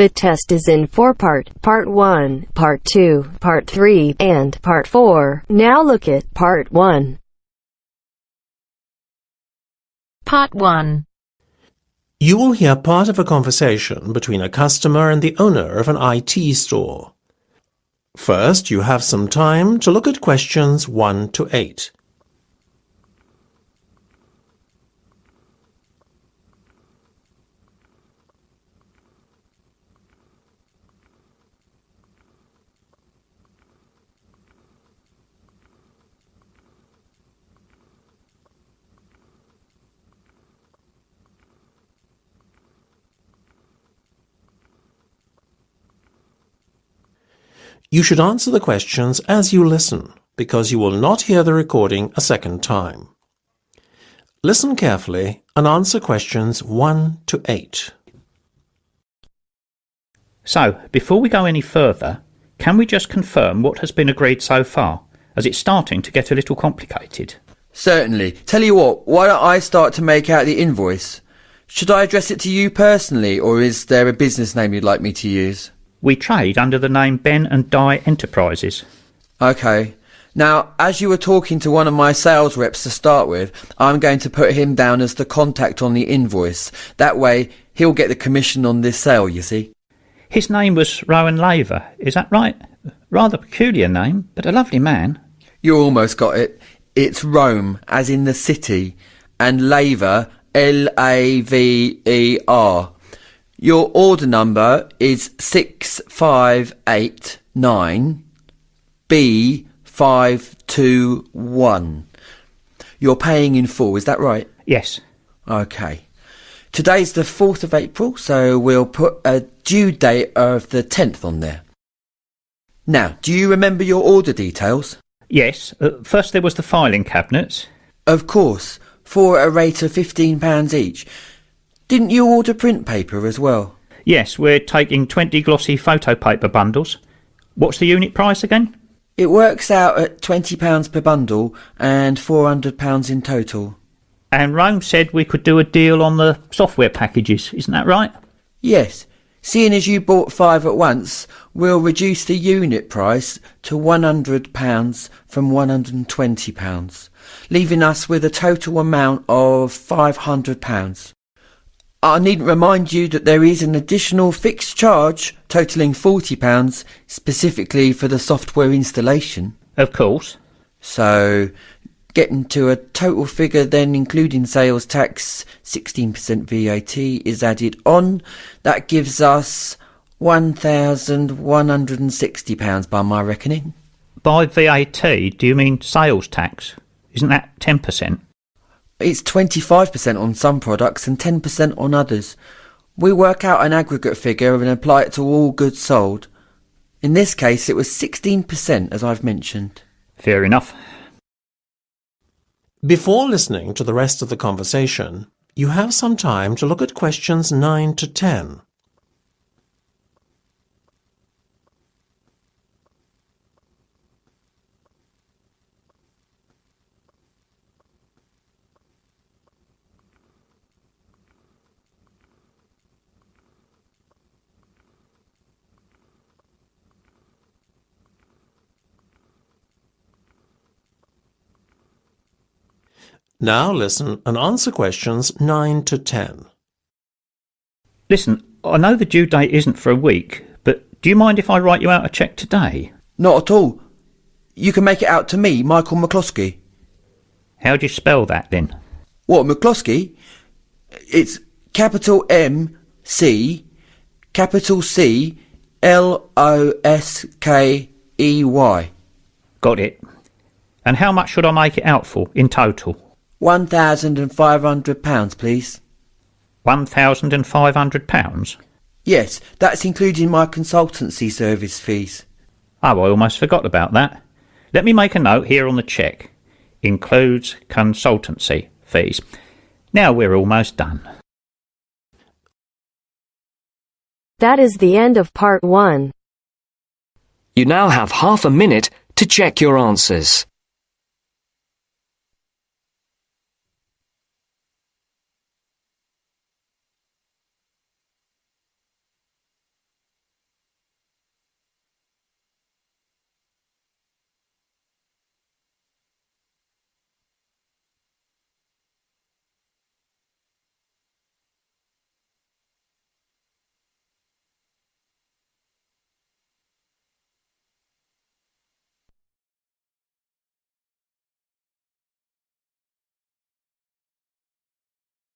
The test is in 4 parts: Part 1, Part 2, Part 3, and Part 4. Now look at Part 1. Part 1. You will hear part of a conversation between a customer and the owner of an IT store. First, you have some time to look at questions 1 to 8. You should answer the questions as you listen, because you will not hear the recording a second time. Listen carefully and answer questions 1 to 8. So, before we go any further, can we just confirm what has been agreed so far, as it's starting to get a little complicated? Certainly. Tell you what, why don't I start to make out the invoice? Should I address it to you personally, or is there a business name you'd like me to use? We trade under the name Ben and Di Enterprises. OK. Now, as you were talking to one of my sales reps to start with, I'm going to put him down as the contact on the invoice. That way, he'll get the commission on this sale, you see. His name was Rowan Laver, is that right? Rather peculiar name, but a lovely man. You almost got it. It's Rome, as in the city, and Laver, Laver. Your order number is 6589 B521. You're paying in full, is that right? Yes. OK. Today's the 4th of April, so we'll put a due date of the 10th on there. Now, do you remember your order details? Yes. First there was the filing cabinets. Of course, for a rate of £15 each. Didn't you order print paper as well? Yes, we're taking 20 glossy photo paper bundles. What's the unit price again? It works out at £20 per bundle and £400 in total. And Rome said we could do a deal on the software packages, isn't that right? Yes. Seeing as you bought 5 at once, we'll reduce the unit price to £100 from £120, leaving us with a total amount of £500. I needn't remind you that there is an additional fixed charge totalling £40 specifically for the software installation. Of course. So, getting to a total figure then including sales tax, 16% VAT is added on. That gives us £1,160 by my reckoning. By VAT, do you mean sales tax? Isn't that 10%? It's 25% on some products and 10% on others. We work out an aggregate figure and apply it to all goods sold. In this case, it was 16%, as I've mentioned. Fair enough. Before listening to the rest of the conversation, you have some time to look at questions 9 to 10. Now listen and answer questions 9 to 10. Listen, I know the due date isn't for a week, but do you mind if I write you out a cheque today? Not at all. You can make it out to me, Michael McCloskey. How do you spell that then? What, McCloskey? It's capital M C, capital C, Loskey. Got it. And how much should I make it out for in total? £1,500, please. £1,500? Yes, that's including my consultancy service fees. Oh, I almost forgot about that. Let me make a note here on the cheque. Includes consultancy fees. Now we're almost done. That is the end of Part 1. You now have half a minute to check your answers.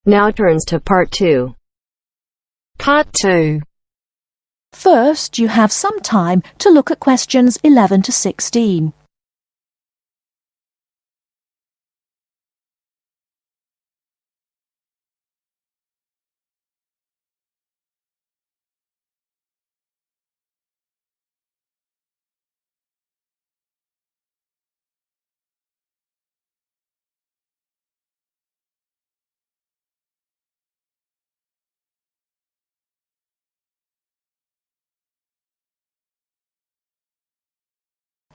Now turns to Part 2. Part 2. First, you have some time to look at questions 11 to 16.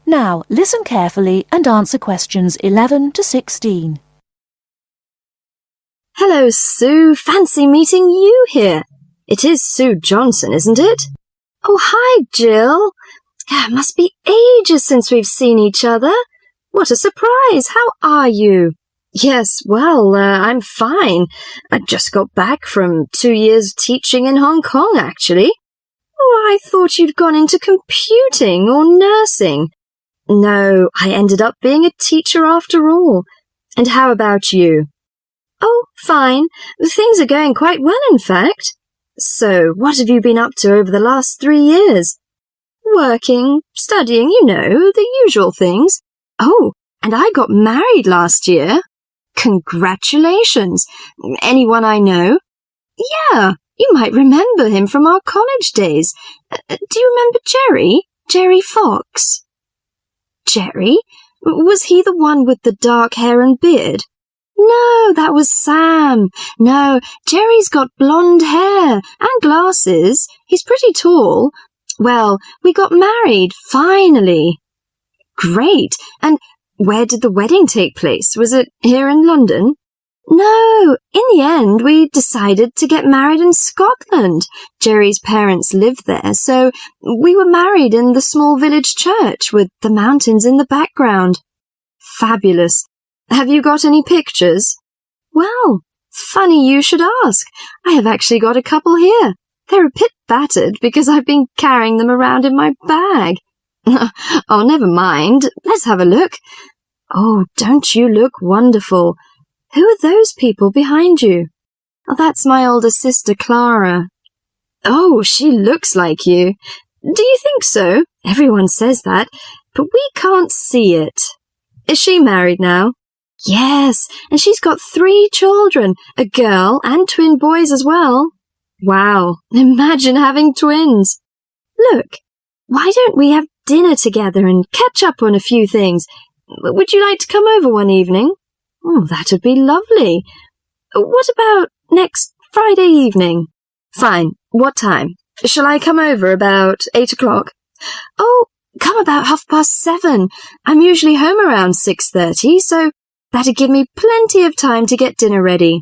Now, listen carefully and answer questions 11 to 16. Hello, Sue. Fancy meeting you here. It is Sue Johnson, isn't it? Oh, hi, Jill. Must be ages since we've seen each other. What a surprise. How are you? Yes, well, I'm fine. I just got back from 2 years teaching in Hong Kong, actually. Oh, I thought you'd gone into computing or nursing. No, I ended up being a teacher after all. And how about you? Oh, fine. Things are going quite well, in fact. So, what have you been up to over the last 3 years? Working, studying, you know, the usual things. Oh, and I got married last year. Congratulations. Anyone I know? Yeah, you might remember him from our college days. Do you remember Jerry? Jerry Fox? Jerry? Was he the one with the dark hair and beard? No, that was Sam. No, Jerry's got blonde hair and glasses. He's pretty tall. Well, we got married, finally. Great. And where did the wedding take place? Was it here in London? No, in the end, we decided to get married in Scotland. Jerry's parents lived there, so we were married in the small village church with the mountains in the background. Fabulous. Have you got any pictures? Well, funny you should ask. I have actually got a couple here. They're a bit battered because I've been carrying them around in my bag. Oh, never mind. Let's have a look. Oh, don't you look wonderful? Who are those people behind you? Oh, that's my older sister, Clara. Oh, she looks like you. Do you think so? Everyone says that, but we can't see it. Is she married now? Yes, and she's got 3 children, a girl and twin boys as well. Wow, imagine having twins. Look, why don't we have dinner together and catch up on a few things? Would you like to come over one evening? Oh, that would be lovely. What about next Friday evening? Fine. What time? Shall I come over about 8 o'clock? Oh, come about 7:30. I'm usually home around 6:30, so that'd give me plenty of time to get dinner ready.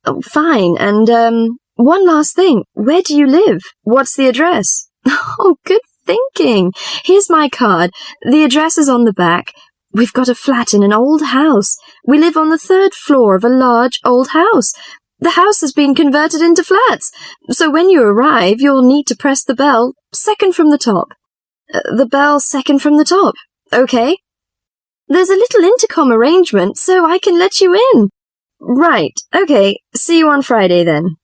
Oh, fine. And, one last thing. Where do you live? What's the address? Oh, good thinking. Here's my card. The address is on the back. We've got a flat in an old house. We live on the 3rd floor of a large old house. The house has been converted into flats, so when you arrive, you'll need to press the bell second from the top. The bell second from the top, okay? There's a little intercom arrangement, so I can let you in. Right, okay, see you on Friday then.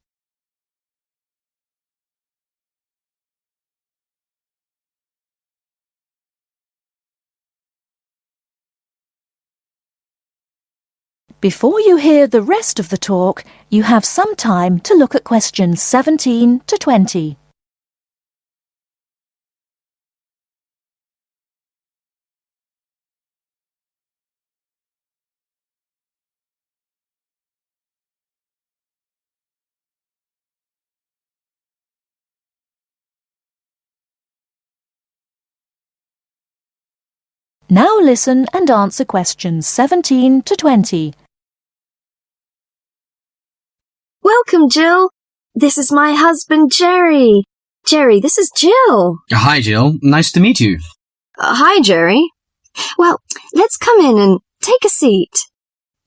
Before you hear the rest of the talk, you have some time to look at questions 17 to 20. Now listen and answer questions 17 to 20. Welcome, Jill. This is my husband, Jerry. Jerry, this is Jill. Hi, Jill. Nice to meet you. Hi, Jerry. Well, let's come in and take a seat.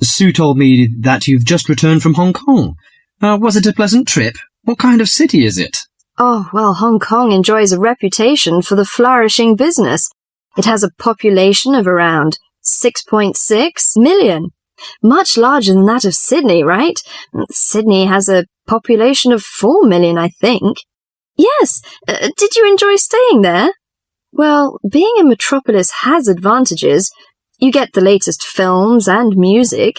Sue told me that you've just returned from Hong Kong. Was it a pleasant trip? What kind of city is it? Oh, well, Hong Kong enjoys a reputation for the flourishing business. It has a population of around 6.6 million. Much larger than that of Sydney, right? Sydney has a population of 4 million, I think. Yes, did you enjoy staying there? Well, being a metropolis has advantages. You get the latest films and music.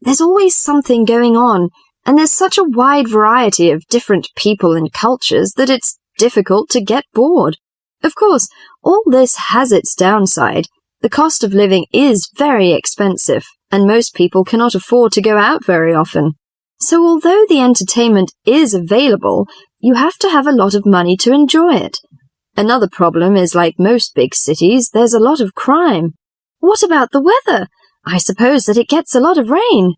There's always something going on, and there's such a wide variety of different people and cultures that it's difficult to get bored. Of course, all this has its downside. The cost of living is very expensive, and most people cannot afford to go out very often. So although the entertainment is available, you have to have a lot of money to enjoy it. Another problem is, like most big cities, there's a lot of crime. What about the weather? I suppose that it gets a lot of rain.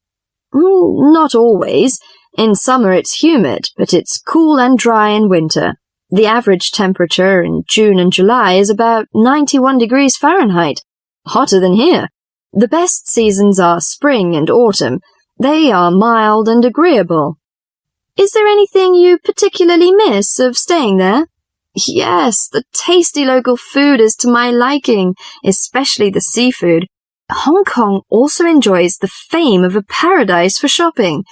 Not always. In summer it's humid, but it's cool and dry in winter. The average temperature in June and July is about 91 degrees Fahrenheit. Hotter than here. The best seasons are spring and autumn. They are mild and agreeable. Is there anything you particularly miss of staying there? Yes, the tasty local food is to my liking, especially the seafood. Hong Kong also enjoys the fame of a paradise for shopping,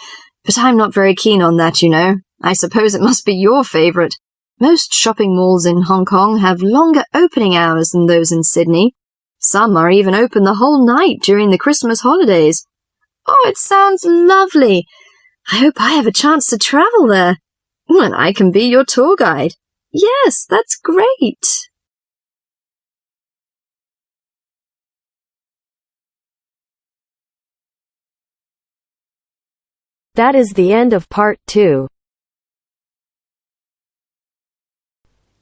but I'm not very keen on that, you know. I suppose it must be your favourite. Most shopping malls in Hong Kong have longer opening hours than those in Sydney. Some are even open the whole night during the Christmas holidays. Oh, it sounds lovely. I hope I have a chance to travel there. And I can be your tour guide. Yes, that's great. That is the end of part 2.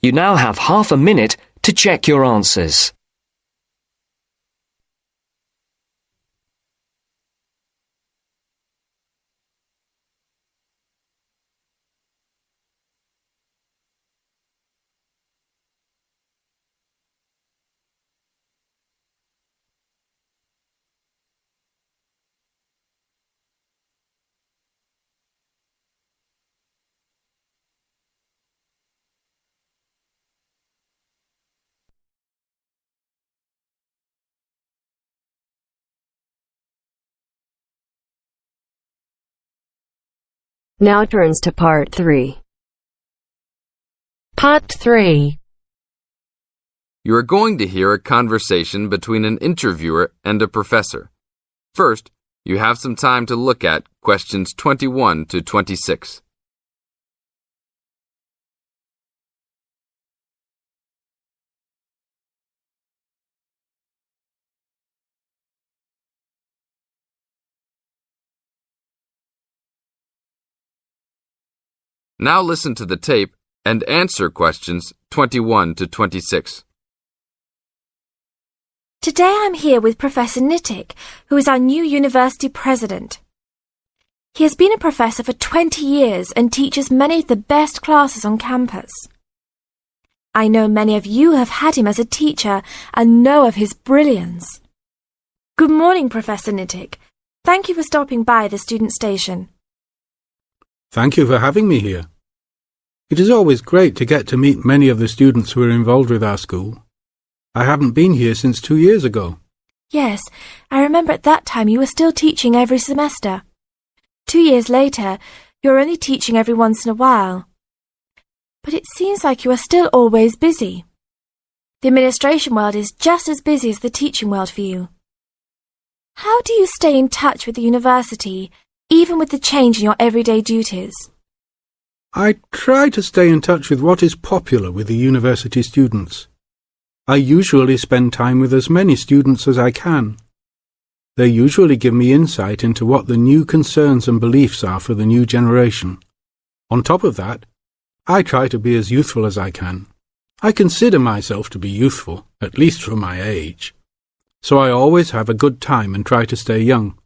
You now have half a minute to check your answers. Now turns to part 3. Part 3. You are going to hear a conversation between an interviewer and a professor. First, you have some time to look at questions 21 to 26. Now listen to the tape and answer questions 21 to 26. Today I'm here with Professor Nittick, who is our new university president. He has been a professor for 20 years and teaches many of the best classes on campus. I know many of you have had him as a teacher and know of his brilliance. Good morning, Professor Nittick. Thank you for stopping by the student station. Thank you for having me here. It is always great to get to meet many of the students who are involved with our school. I haven't been here since 2 years ago. Yes, I remember at that time you were still teaching every semester. 2 years later, you're only teaching every once in a while. But it seems like you are still always busy. The administration world is just as busy as the teaching world for you. How do you stay in touch with the university, even with the change in your everyday duties? I try to stay in touch with what is popular with the university students. I usually spend time with as many students as I can. They usually give me insight into what the new concerns and beliefs are for the new generation. On top of that, I try to be as youthful as I can. I consider myself to be youthful, at least for my age. So I always have a good time and try to stay young.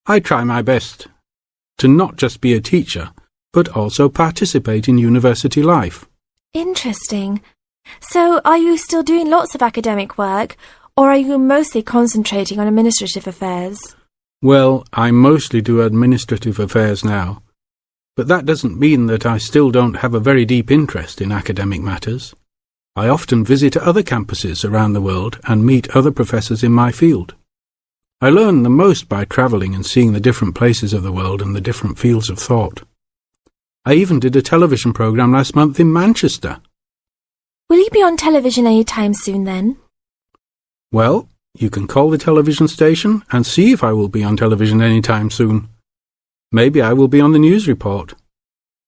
I try my best to not just be a teacher, but also participate in university life. Interesting. So are you still doing lots of academic work, or are you mostly concentrating on administrative affairs? Well, I mostly do administrative affairs now, but that doesn't mean that I still don't have a very deep interest in academic matters. I often visit other campuses around the world and meet other professors in my field. I learn the most by travelling and seeing the different places of the world and the different fields of thought. I even did a television programme last month in Manchester. Will you be on television any time soon then? Well, you can call the television station and see if I will be on television any time soon. Maybe I will be on the news report.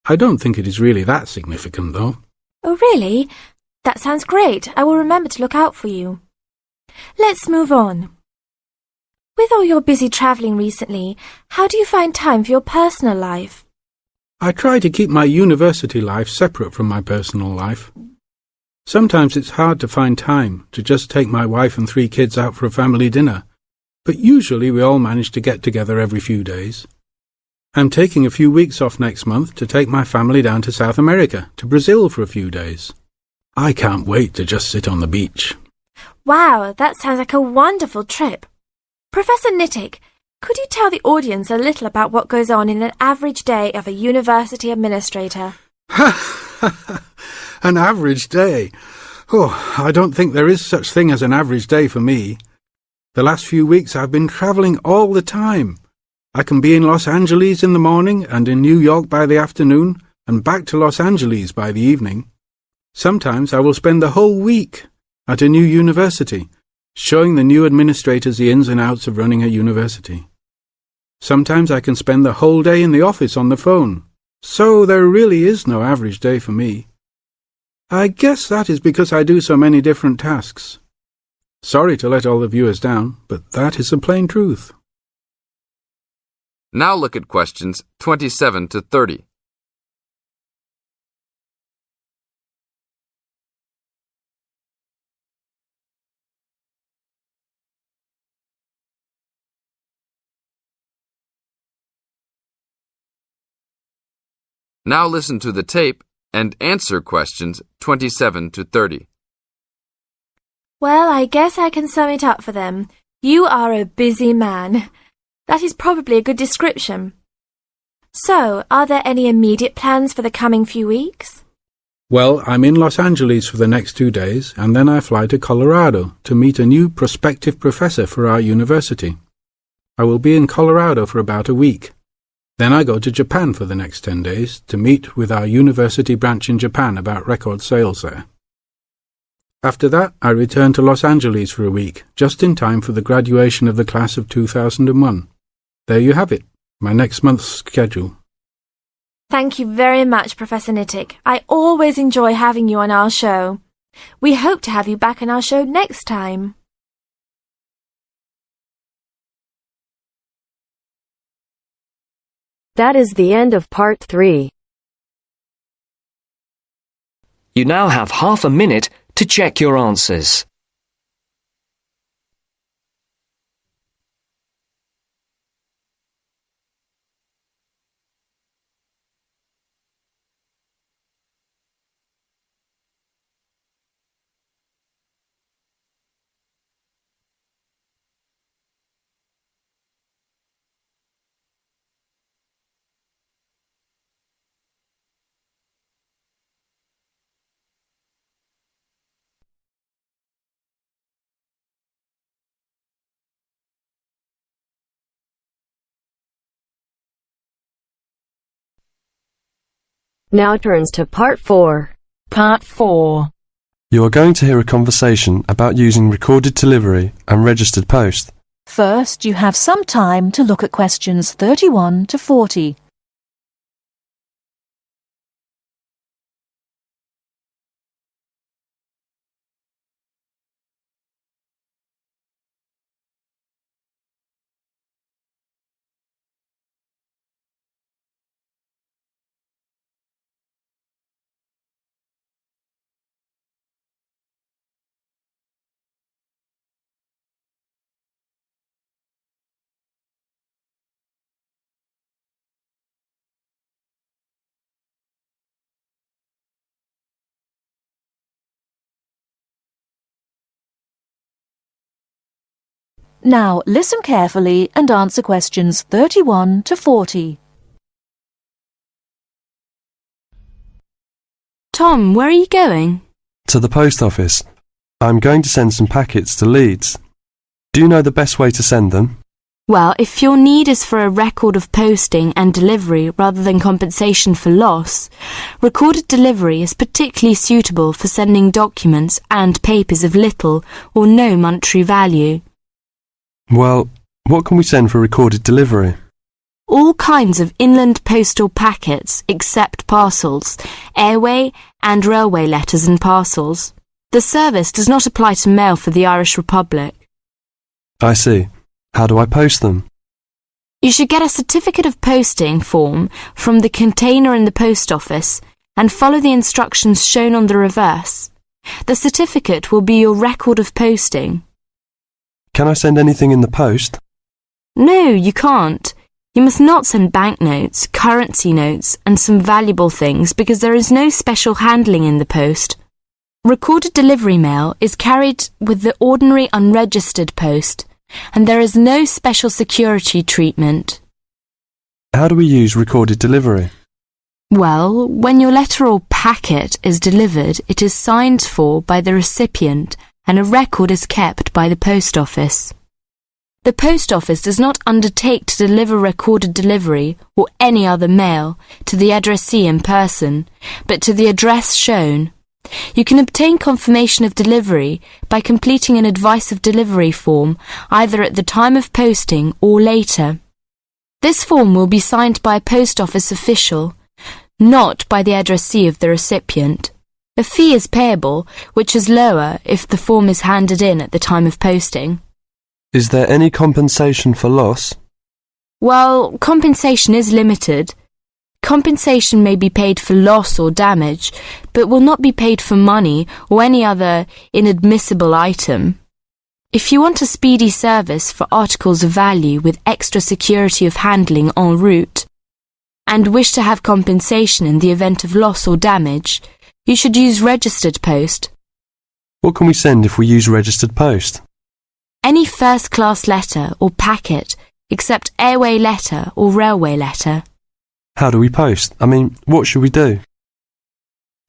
I don't think it is really that significant, though. Oh, really? That sounds great. I will remember to look out for you. Let's move on. With all your busy travelling recently, how do you find time for your personal life? I try to keep my university life separate from my personal life. Sometimes it's hard to find time to just take my wife and 3 kids out for a family dinner, but usually we all manage to get together every few days. I'm taking a few weeks off next month to take my family down to South America, to Brazil for a few days. I can't wait to just sit on the beach. Wow, that sounds like a wonderful trip. Professor Nittick, could you tell the audience a little about what goes on in an average day of a university administrator? An average day? Oh, I don't think there is such thing as an average day for me. The last few weeks I've been travelling all the time. I can be in Los Angeles in the morning and in New York by the afternoon and back to Los Angeles by the evening. Sometimes I will spend the whole week at a new university, showing the new administrators the ins and outs of running a university. Sometimes I can spend the whole day in the office on the phone. So there really is no average day for me. I guess that is because I do so many different tasks. Sorry to let all the viewers down, but that is the plain truth. Now look at questions 27 to 30. Now listen to the tape and answer questions 27 to 30. Well, I guess I can sum it up for them. You are a busy man. That is probably a good description. So, are there any immediate plans for the coming few weeks? Well, I'm in Los Angeles for the next 2 days, and then I fly to Colorado to meet a new prospective professor for our university. I will be in Colorado for about a week. Then I go to Japan for the next 10 days to meet with our university branch in Japan about record sales there. After that, I return to Los Angeles for a week, just in time for the graduation of the class of 2001. There you have it, my next month's schedule. Thank you very much, Professor Nittick. I always enjoy having you on our show. We hope to have you back on our show next time. That is the end of part 3. You now have half a minute to check your answers. Now turns to part 4. Part 4. You are going to hear a conversation about using recorded delivery and registered post. First, you have some time to look at questions 31 to 40. Now listen carefully and answer questions 31 to 40. Tom, where are you going? To the post office. I'm going to send some packets to Leeds. Do you know the best way to send them? Well, if your need is for a record of posting and delivery rather than compensation for loss, recorded delivery is particularly suitable for sending documents and papers of little or no monetary value. Well, what can we send for recorded delivery? All kinds of inland postal packets except parcels, airway and railway letters and parcels. The service does not apply to mail for the Irish Republic. I see. How do I post them? You should get a certificate of posting form from the container in the post office and follow the instructions shown on the reverse. The certificate will be your record of posting. Can I send anything in the post? No, you can't. You must not send banknotes, currency notes, and some valuable things because there is no special handling in the post. Recorded delivery mail is carried with the ordinary unregistered post, and there is no special security treatment. How do we use recorded delivery? Well, when your letter or packet is delivered, it is signed for by the recipient and a record is kept by the post office. The post office does not undertake to deliver recorded delivery or any other mail to the addressee in person, but to the address shown. You can obtain confirmation of delivery by completing an advice of delivery form either at the time of posting or later. This form will be signed by a post office official, not by the addressee of the recipient. A fee is payable, which is lower if the form is handed in at the time of posting. Is there any compensation for loss? Well, compensation is limited. Compensation may be paid for loss or damage, but will not be paid for money or any other inadmissible item. If you want a speedy service for articles of value with extra security of handling en route, and wish to have compensation in the event of loss or damage, you should use registered post. What can we send if we use registered post? Any first-class letter or packet, except airway letter or railway letter. How do we post? What should we do?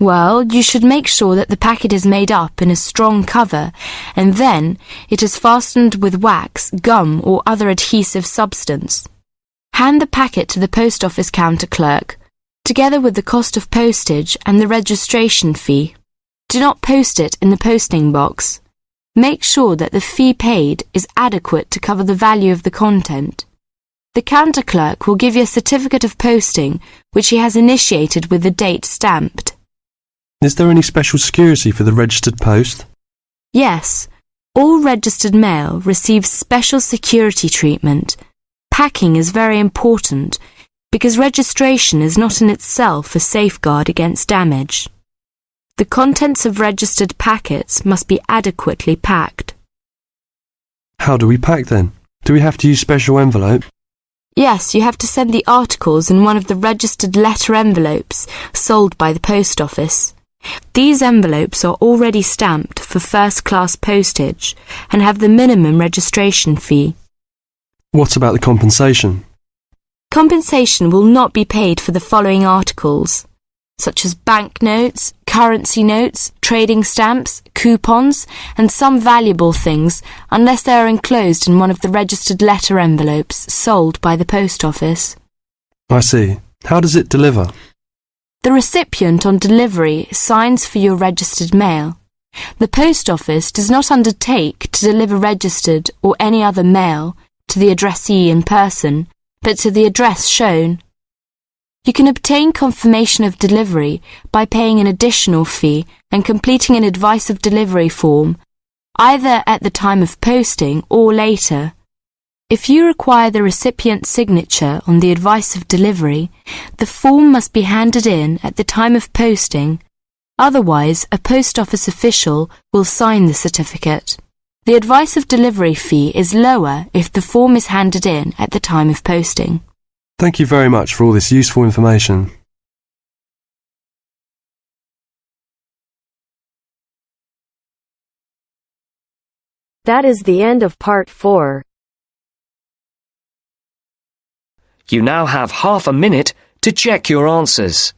Well, you should make sure that the packet is made up in a strong cover, and then it is fastened with wax, gum, or other adhesive substance. Hand the packet to the post office counter clerk, together with the cost of postage and the registration fee. Do not post it in the posting box. Make sure that the fee paid is adequate to cover the value of the content. The counter clerk will give you a certificate of posting, which he has initiated with the date stamped. Is there any special security for the registered post? Yes, all registered mail receives special security treatment. Packing is very important because registration is not in itself a safeguard against damage. The contents of registered packets must be adequately packed. How do we pack then? Do we have to use special envelope? Yes, you have to send the articles in one of the registered letter envelopes sold by the post office. These envelopes are already stamped for first-class postage and have the minimum registration fee. What about the compensation? Compensation will not be paid for the following articles, such as banknotes, currency notes, trading stamps, coupons, and some valuable things, unless they are enclosed in one of the registered letter envelopes sold by the post office. I see. How does it deliver? The recipient on delivery signs for your registered mail. The post office does not undertake to deliver registered or any other mail to the addressee in person, but to the address shown. You can obtain confirmation of delivery by paying an additional fee and completing an advice of delivery form, either at the time of posting or later. If you require the recipient's signature on the advice of delivery, the form must be handed in at the time of posting. Otherwise, a post office official will sign the certificate. The advice of delivery fee is lower if the form is handed in at the time of posting. Thank you very much for all this useful information. That is the end of part 4. You now have half a minute to check your answers.